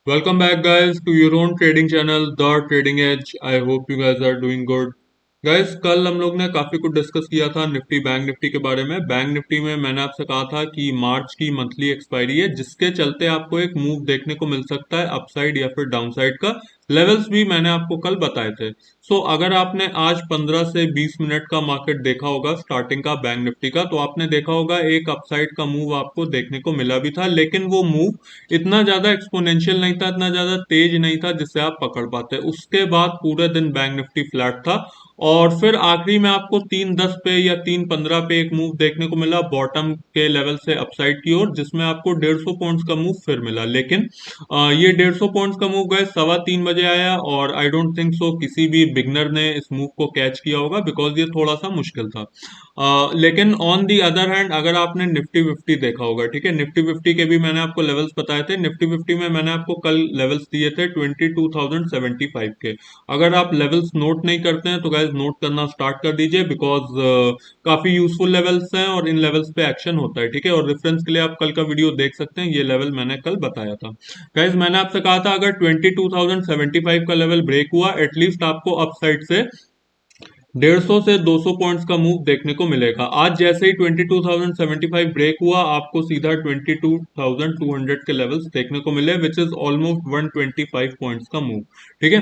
Welcome back, guys, to your own trading channel, The Trading Edge. I hope you guys are doing good. Guys, कल हम लोग ने काफी कुछ discuss किया था निफ्टी बैंक निफ्टी के बारे में। बैंक निफ्टी में मैंने आपसे कहा था कि मार्च की मंथली एक्सपायरी है, जिसके चलते आपको एक मूव देखने को मिल सकता है अपसाइड या फिर डाउनसाइड का। लेवल्स भी मैंने आपको कल बताए थे। अगर आपने आज 15 से 20 मिनट का मार्केट देखा होगा स्टार्टिंग का बैंक निफ्टी का, तो आपने देखा होगा एक अपसाइड का मूव आपको देखने को मिला भी था, लेकिन वो मूव इतना ज्यादा एक्सपोनेंशियल नहीं था, इतना ज्यादा तेज नहीं था जिससे आप पकड़ पाते। उसके बाद पूरे दिन बैंक निफ्टी फ्लैट था और फिर आखिरी में आपको 3.10 पे या 3.15 पे एक मूव देखने को मिला बॉटम के लेवल से अपसाइड की ओर, जिसमें आपको 150 पॉइंट्स का मूव फिर मिला। लेकिन ये 150 पॉइंट्स का मूव गए 3:15 बजे आया और आई डोंट थिंक सो किसी भी बिगनर ने इस मूव को कैच किया होगा, बिकॉज ये थोड़ा सा मुश्किल था। लेकिन ऑन दी अदर हैंड अगर आपने निफ्टी फिफ्टी देखा होगा, ठीक है, निफ्टी फिफ्टी के भी मैंने आपको लेवल्स बताए थे। निफ्टी फिफ्टी में मैंने आपको कल लेवल्स दिए थे 22,075 के। अगर आप लेवल्स नोट नहीं करते हैं तो गाइज नोट करना स्टार्ट कर दीजिए, बिकॉज काफी यूजफुल लेवल्स हैं और इन लेवल्स पे एक्शन होता है, ठीक है। और रेफरेंस के लिए आप कल का वीडियो देख सकते हैं, ये लेवल मैंने कल बताया था। गाइज मैंने आपसे कहा था अगर 22,075 का लेवल ब्रेक हुआ, एटलीस्ट आपको अपसाइड से 150 से 200 पॉइंट्स का मूव देखने को मिलेगा। आज जैसे ही 22,075 ब्रेक हुआ, आपको सीधा 22,200 के लेवल्स देखने को मिले, विच इज ऑलमोस्ट 125 पॉइंट्स का मूव, ठीक है।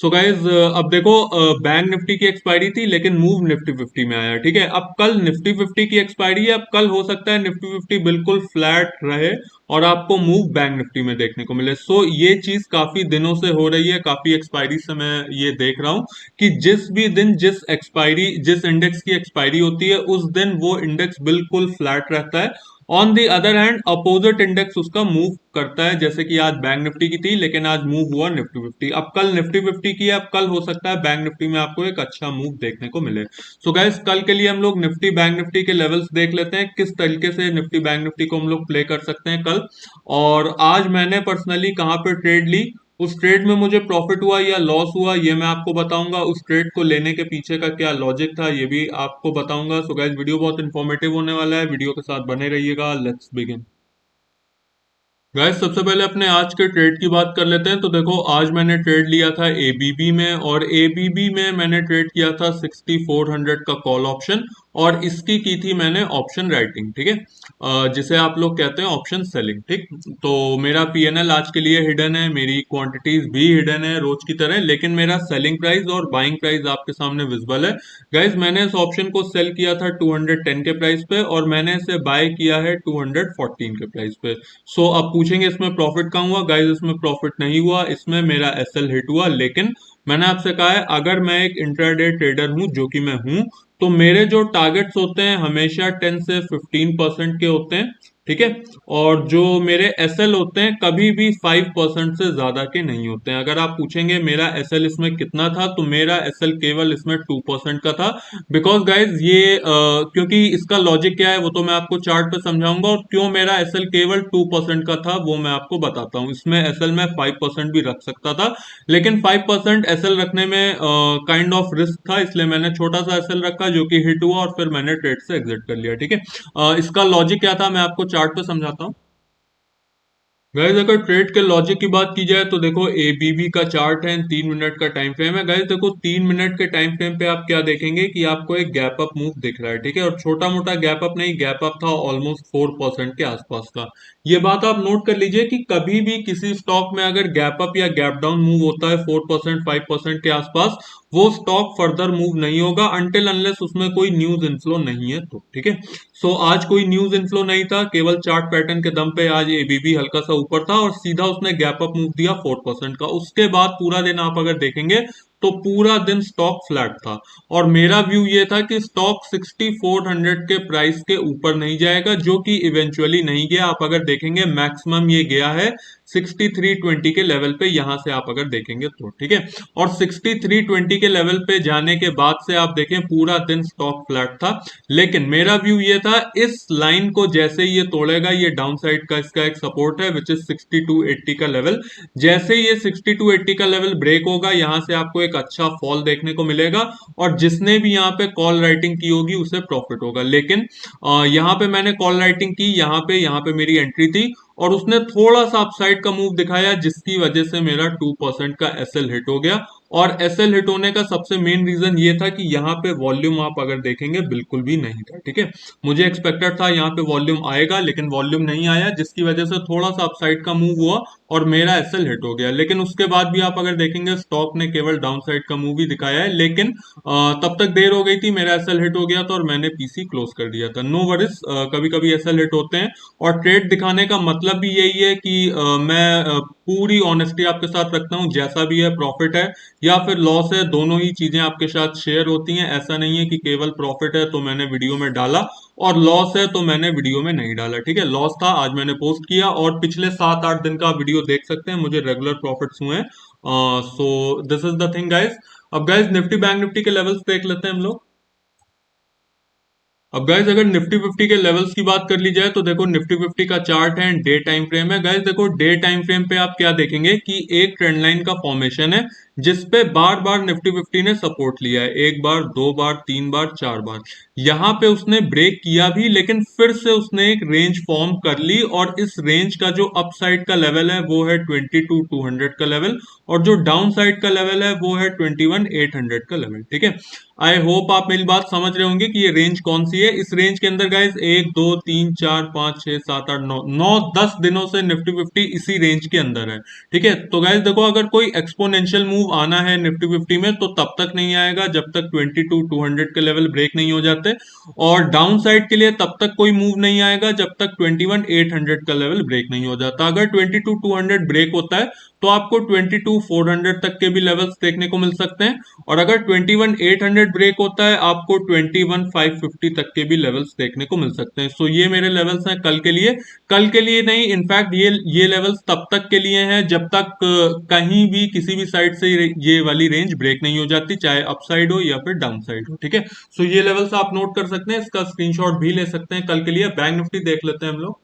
गाइज अब देखो, बैंक निफ्टी की एक्सपायरी थी लेकिन मूव निफ्टी फिफ्टी में आया, ठीक है। अब कल निफ्टी फिफ्टी की एक्सपायरी है, अब कल हो सकता है निफ्टी फिफ्टी बिल्कुल फ्लैट रहे और आपको मूव बैंक निफ्टी में देखने को मिले। ये चीज काफी दिनों से हो रही है, काफी एक्सपायरी से मैं ये देख रहा हूं कि जिस भी दिन जिस इंडेक्स की एक्सपायरी होती है, उस दिन वो इंडेक्स बिल्कुल फ्लैट रहता है। On the other hand opposite index उसका मूव करता है, जैसे कि आज बैंक निफ्टी की थी लेकिन आज मूव हुआ निफ्टी फिफ्टी। अब कल निफ्टी फिफ्टी की है, अब कल हो सकता है बैंक निफ्टी में आपको एक अच्छा मूव देखने को मिले। गाइस, कल के लिए हम लोग निफ्टी बैंक निफ्टी के लेवल्स देख लेते हैं, किस तरीके से निफ्टी बैंक निफ्टी को हम लोग प्ले कर सकते हैं कल। और आज मैंने पर्सनली कहाँ पे ट्रेड ली, उस ट्रेड में मुझे प्रॉफिट हुआ या लॉस हुआ, ये मैं आपको बताऊंगा। उस ट्रेड को लेने के पीछे का क्या लॉजिक था, ये भी आपको बताऊंगा। गाइस, वीडियो बहुत इंफॉर्मेटिव होने वाला है, वीडियो के साथ बने रहिएगा। Let's begin. गाइस, सबसे पहले अपने आज के ट्रेड की बात कर लेते हैं। तो देखो, आज मैंने ट्रेड लिया था एबीबी में, और एबीबी में मैंने ट्रेड किया था 6400 का कॉल ऑप्शन, और इसकी की थी मैंने ऑप्शन राइटिंग, ठीक है। जिसे आप लोग कहते हैं ऑप्शन सेलिंग, ठीक। तो मेरा पीएनएल आज के लिए हिडन है, मेरी क्वांटिटीज भी हिडन है रोज की तरह, लेकिन मेरा सेलिंग प्राइस और बाइंग प्राइस आपके सामने विजिबल है। गाइज, मैंने इस ऑप्शन को सेल किया था 210 के प्राइस पे, और मैंने इसे बाय किया है 214 के प्राइस पे। अब पूछेंगे इसमें प्रॉफिट कहाँ हुआ। गाइज, इसमें प्रॉफिट नहीं हुआ, इसमें मेरा एसएल हिट हुआ। लेकिन मैंने आपसे कहा है अगर मैं एक इंट्राडे ट्रेडर हूं, जो कि मैं हूं, तो मेरे जो टारगेट्स होते हैं हमेशा 10 से 15% के होते हैं, ठीक है। और जो मेरे एसएल होते हैं कभी भी 5% से ज्यादा के नहीं होते हैं। अगर आप पूछेंगे मेरा एसएल इसमें कितना था, तो मेरा एसएल केवल इसमें 2% का था। बिकॉज गाइज ये क्योंकि इसका लॉजिक क्या है वो तो मैं आपको चार्ट पे समझाऊंगा, और क्यों मेरा एसएल केवल 2% का था वो मैं आपको बताता हूँ। इसमें एसएल में 5% भी रख सकता था, लेकिन 5% एसएल रखने में काइंड ऑफ रिस्क था, इसलिए मैंने छोटा सा एसएल रखा जो कि हिट हुआ, और फिर मैंने ट्रेड से एग्जिट कर लिया, ठीक है। इसका लॉजिक क्या था मैं आपको चार्ट पे समझाता हूँ। गाइज, अगर ट्रेड के लॉजिक की बात की जाए तो देखो, एबीबी का चार्ट है, 3 मिनट का टाइम फ्रेम है। गाइज देखो, 3 मिनट के टाइम फ्रेम पे आप क्या देखेंगे कि आपको एक गैप अप मूव दिख रहा है, ठीक है। और छोटा मोटा गैप अप नहीं, गैप अप था ऑलमोस्ट 4% के आसपास का। ये बात आप नोट कर लीजिए कि कभी भी किसी स्टॉक में अगर गैप अप या गैप डाउन मूव होता है 4% 5% के आसपास, वो स्टॉक फर्दर मूव नहीं होगा अनटिल अनलेस उसमें कोई न्यूज इनफ्लो नहीं है, तो ठीक है। आज कोई न्यूज इनफ्लो नहीं था, केवल चार्ट पैटर्न के दम पे आज एबीबी हल्का सा ऊपर था और सीधा उसने गैप अप मूव दिया 4% का। उसके बाद पूरा दिन आप अगर देखेंगे तो पूरा दिन स्टॉक फ्लैट था, और मेरा व्यू ये था कि स्टॉक 6400 के प्राइस के ऊपर नहीं जाएगा, जो कि इवेंचुअली नहीं गया। आप अगर देखेंगे मैक्सिमम ये गया है 6320 के लेवल पे, यहां से आप अगर देखेंगे तो, ठीक है। और 6320 के लेवल पे जाने के बाद से आप देखें पूरा दिन स्टॉक फ्लैट था। लेकिन मेरा व्यू ये था, इस लाइन को जैसे ही ये तोड़ेगा, ये डाउन साइड का इसका एक सपोर्ट है विच इज 6280 का लेवल। जैसे ही ये 6280 का लेवल ब्रेक होगा, यहां से आपको एक अच्छा फॉल देखने को मिलेगा, और जिसने भी यहाँ पे कॉल राइटिंग की होगी उसे प्रॉफिट होगा। लेकिन यहाँ पे मैंने कॉल राइटिंग की, यहाँ पे मेरी एंट्री थी, और उसने थोड़ा सा अपसाइड का मूव दिखाया जिसकी वजह से मेरा 2% का एसएल हिट हो गया। और एसएल हिट होने का सबसे मेन रीजन ये था कि यहाँ पे वॉल्यूम आप अगर देखेंगे बिल्कुल भी नहीं था, ठीक है। मुझे एक्सपेक्टेड था यहाँ पे वॉल्यूम आएगा, लेकिन वॉल्यूम नहीं आया, जिसकी वजह से थोड़ा सा अपसाइड का मूव हुआ और मेरा एसएल हिट हो गया। लेकिन उसके बाद भी आप अगर देखेंगे स्टॉक ने केवल डाउन साइड का मूव ही दिखाया है, लेकिन तब तक देर हो गई थी, मेरा एसएल हिट हो गया था और मैंने पीसी क्लोज कर दिया था। नो वरीज, कभी कभी एसएल हिट होते हैं और ट्रेड दिखाने का मतलब भी यही है कि मैं पूरी ऑनेस्टी आपके साथ रखता हूँ, जैसा भी है प्रॉफिट है या फिर लॉस है, दोनों ही चीजें आपके साथ शेयर होती हैं। ऐसा नहीं है कि केवल प्रॉफिट है तो मैंने वीडियो में डाला और लॉस है तो मैंने वीडियो में नहीं डाला, ठीक है। लॉस था, आज मैंने पोस्ट किया और पिछले 7-8 दिन का आप वीडियो देख सकते हैं, मुझे रेगुलर प्रॉफिट्स हुए हैं। So this is the thing guys. अब गाइस निफ्टी बैंक निफ्टी के लेवल्स देख लेते हैं हम लोग। अब गाइज अगर निफ्टी फिफ्टी के लेवल्स की बात कर ली जाए तो देखो निफ्टी फिफ्टी का चार्ट है, डे टाइम फ्रेम है। गाइज देखो डे टाइम फ्रेम पे आप क्या देखेंगे कि एक ट्रेंड लाइन का फॉर्मेशन है जिसपे बार बार निफ्टी फिफ्टी ने सपोर्ट लिया है, एक बार, दो बार, तीन बार, चार बार। यहाँ पे उसने ब्रेक किया भी, लेकिन फिर से उसने एक रेंज फॉर्म कर ली और इस रेंज का जो अप साइड का लेवल है वो है 22,200 का लेवल और जो डाउन साइड का लेवल है वो है 21,800 का लेवल, ठीक है। आई होप आप मेरी बात समझ रहे होंगे कि ये रेंज कौन सी है। इस रेंज के अंदर गाइज 1 2 3 4 5 6 7 8 9 10 दिनों से निफ्टी फिफ्टी इसी रेंज के अंदर है, ठीक है। तो गाइज देखो अगर कोई एक्सपोनेंशियल मूव आना है निफ्टी फिफ्टी में तो तब तक नहीं आएगा जब तक 22,200 के लेवल ब्रेक नहीं हो जाते, और डाउन साइड के लिए तब तक कोई मूव नहीं आएगा जब तक 21,800 का लेवल ब्रेक नहीं हो जाता। अगर 22,200 ब्रेक होता है तो आपको 22,400 तक के भी लेवल्स देखने को मिल सकते हैं, और अगर 21,800 ब्रेक होता है आपको 21,550 तक के भी लेवल्स देखने को मिल सकते हैं। सो ये मेरे लेवल्स हैं कल के लिए। कल के लिए नहीं, इनफैक्ट ये लेवल्स तब तक के लिए हैं जब तक कहीं भी किसी भी साइड से ये वाली रेंज ब्रेक नहीं हो जाती, चाहे अप साइड हो या फिर डाउन साइड हो, ठीक है। सो ये लेवल्स आप नोट कर सकते हैं, इसका स्क्रीनशॉट भी ले सकते हैं कल के लिए। बैंक निफ्टी देख लेते हैं हम लोग।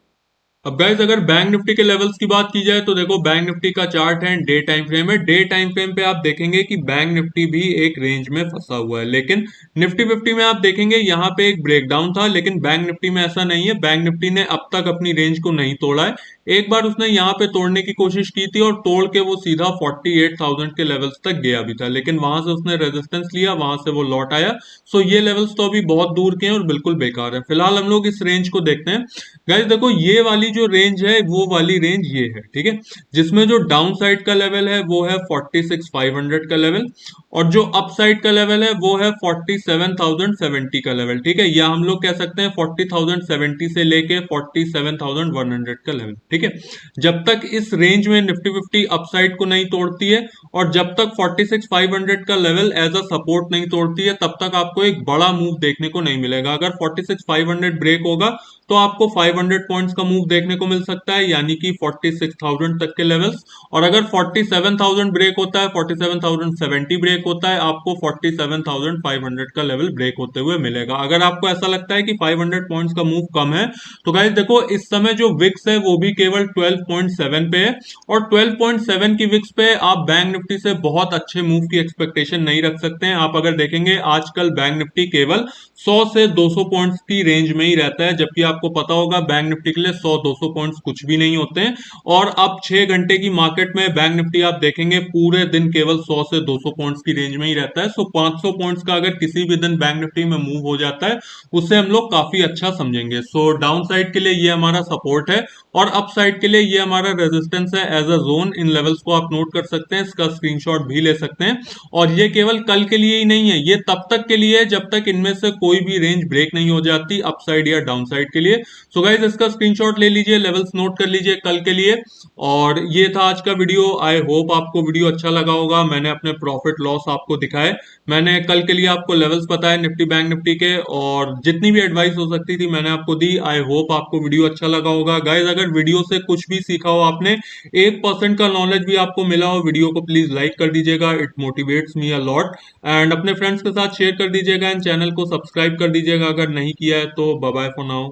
अब गाइज अगर बैंक निफ्टी के लेवल्स की बात की जाए तो देखो बैंक निफ्टी का चार्ट है, डे टाइम फ्रेम है। डे टाइम फ्रेम पे आप देखेंगे कि बैंक निफ्टी भी एक रेंज में फंसा हुआ है, लेकिन निफ्टी फिफ्टी में आप देखेंगे यहाँ पे एक ब्रेकडाउन था, लेकिन बैंक निफ्टी में ऐसा नहीं है। बैंक निफ्टी ने अब तक अपनी रेंज को नहीं तोड़ा है। एक बार उसने यहाँ पे तोड़ने की कोशिश की थी और तोड़ के वो सीधा 48,000 के लेवल्स तक गया भी था, लेकिन वहां से उसने रेजिस्टेंस लिया, वहां से वो लौट आया। सो ये लेवल्स तो अभी बहुत दूर के हैं और बिल्कुल बेकार है। फिलहाल हम लोग इस रेंज को देखते हैं। गाइस देखो ये वाली जो रेंज है वो वाली रेंज ये है, ठीक है, जिसमें जो डाउन साइड का लेवल है वो है 46,500 का लेवल और जो अप साइड का लेवल है वो है 47,070 का लेवल, ठीक है। या हम लोग कह सकते हैं 40,070 से लेके 47,100 का लेवल, ठीक है। जब तक इस रेंज में निफ्टी फिफ्टी अप साइड को नहीं तोड़ती है और जब तक 46,500 का लेवल एज अ सपोर्ट नहीं तोड़ती है तब तक आपको एक बड़ा मूव देखने को नहीं मिलेगा। अगर 46,500 ब्रेक होगा तो आपको 500 पॉइंट्स का मूव देखने को मिल सकता है, यानी कि 46,000 तक के लेवल्स। और अगर 47,000 ब्रेक होता है, 47,070 ब्रेक होता है, आपको 47,500 का लेवल ब्रेक होते हुए मिलेगा। अगर आपको ऐसा लगता है कि 500 पॉइंट्स का मूव कम है तो गाइस देखो इस समय जो विक्स है वो भी केवल 12.7 पे है, और 12.7 की विक्स पे आप बैंक निफ्टी से बहुत अच्छे मूव की एक्सपेक्टेशन नहीं रख सकते हैं। आप अगर देखेंगे आजकल बैंक निफ्टी केवल 100 से 200 पॉइंट्स की रेंज में ही रहता है, जबकि आपको पता होगा बैंक निफ्टी के लिए 100-200 पॉइंट्स कुछ भी नहीं होते हैं। और अब 6 घंटे की मार्केट में बैंक निफ्टी आप देखेंगे पूरे दिन केवल 100 से 200 पॉइंट्स की रेंज में ही रहता है। सो 500 पॉइंट्स का अगर किसी भी दिन बैंक निफ्टी में मूव हो जाता है उससे हम लोग काफी अच्छा समझेंगे। सो डाउन साइड के लिए ये हमारा सपोर्ट है और अप साइड के लिए ये हमारा रेजिस्टेंस है एज अ जोन। इन लेवल्स को आप नोट कर सकते हैं, इसका स्क्रीनशॉट भी ले सकते हैं। और ये केवल कल के लिए ही नहीं है, ये तब तक के लिए है जब तक इनमें से कोई भी रेंज ब्रेक नहीं हो जाती अप साइड या डाउन साइड के लिए। सो गाइस इसका स्क्रीनशॉट ले लीजिए, लेवल्स नोट कर लीजिए कल के लिए। और ये था आज का वीडियो। आई होप आपको वीडियो अच्छा लगा होगा। मैंने अपने प्रॉफिट लॉस आपको दिखाए, मैंने कल के लिए आपको लेवल्स बताए निफ्टी बैंक निफ्टी के, और जितनी भी एडवाइस हो सकती थी मैंने आपको दी। आई होप आपको वीडियो अच्छा लगा होगा। गाइज अगर वीडियो से कुछ भी सीखा हो आपने, 1% का नॉलेज भी आपको मिला हो, वीडियो को प्लीज लाइक कर दीजिएगा, it motivates me a lot. And अपने फ्रेंड्स के साथ शेयर कर दीजिएगा एंड चैनल को सब्सक्राइब कर दीजिएगा अगर नहीं किया है तो। Bye bye for now.